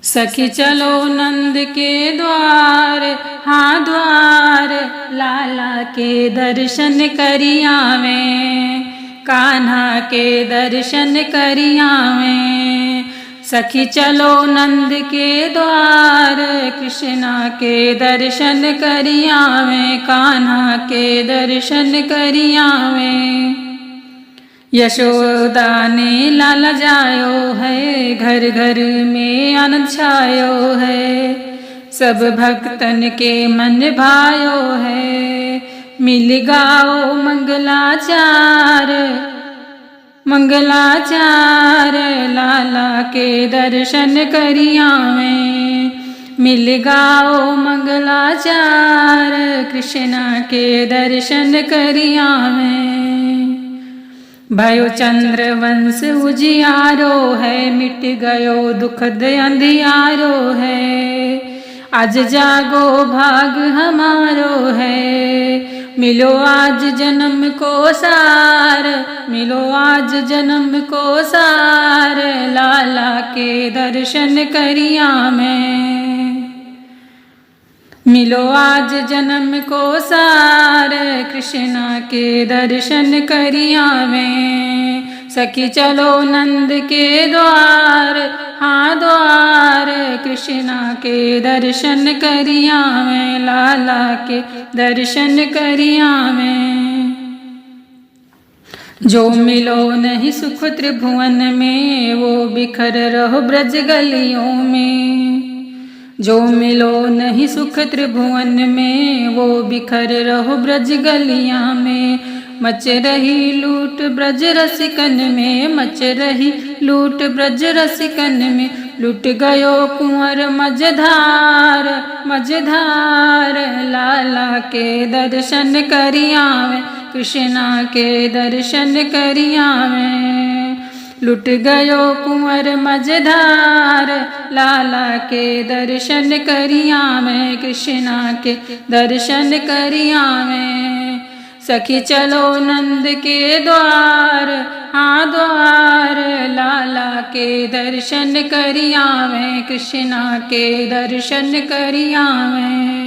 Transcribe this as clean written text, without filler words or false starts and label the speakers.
Speaker 1: सखी चलो नंद के द्वार, हाँ द्वार लाला के दर्शन करियावें, कान्हा के दर्शन करियावें। सखी चलो नंद के द्वार, कृष्णा के दर्शन करियावें, कान्हा के दर्शन करियावें। यशोदा ने लाला जायो है, घर घर में आनंद छायो है, सब भक्तन के मन भायो है। मिल गाओ मंगलाचार, मंगलाचार लाला के दर्शन करियावें। मिल गाओ मंगलाचार, कृष्णा के दर्शन करियावें। भयो चंद्र वंश उजियारो है, मिट गयो दुखद अंधियारो है। आज जागो भाग हमारो है, मिलो आज जन्म को सार, मिलो आज जन्म को सार, लाला के दर्शन करियावें। मिलो आज जन्म को सार, कृष्णा के दर्शन करियावें। सखी चलो नंद के द्वार, हाँ द्वार कृष्णा के दर्शन करियावें, लाला के दर्शन करियावें। जो मिलो नहीं सुख त्रिभुवन में, वो बिखर रहो ब्रज गलियों में। जो मिलो नहीं सुख त्रिभुवन में, वो बिखर रहो ब्रज गलियां में। मच रही लूट ब्रज रसिकन में, मच रही लूट ब्रज रसिकन में। लूट गयो कुंवर मझधार, मझधार लाला के दर्शन करियावें, कृष्णा के दर्शन करियावें। लुट गयो कुंवर मझधार, लाला के दर्शन करियावें, कृष्णा के दर्शन करियावें। सखी चलो नंद के द्वार, हाँ द्वार लाला के दर्शन करियावें, कृष्णा के दर्शन करियावें।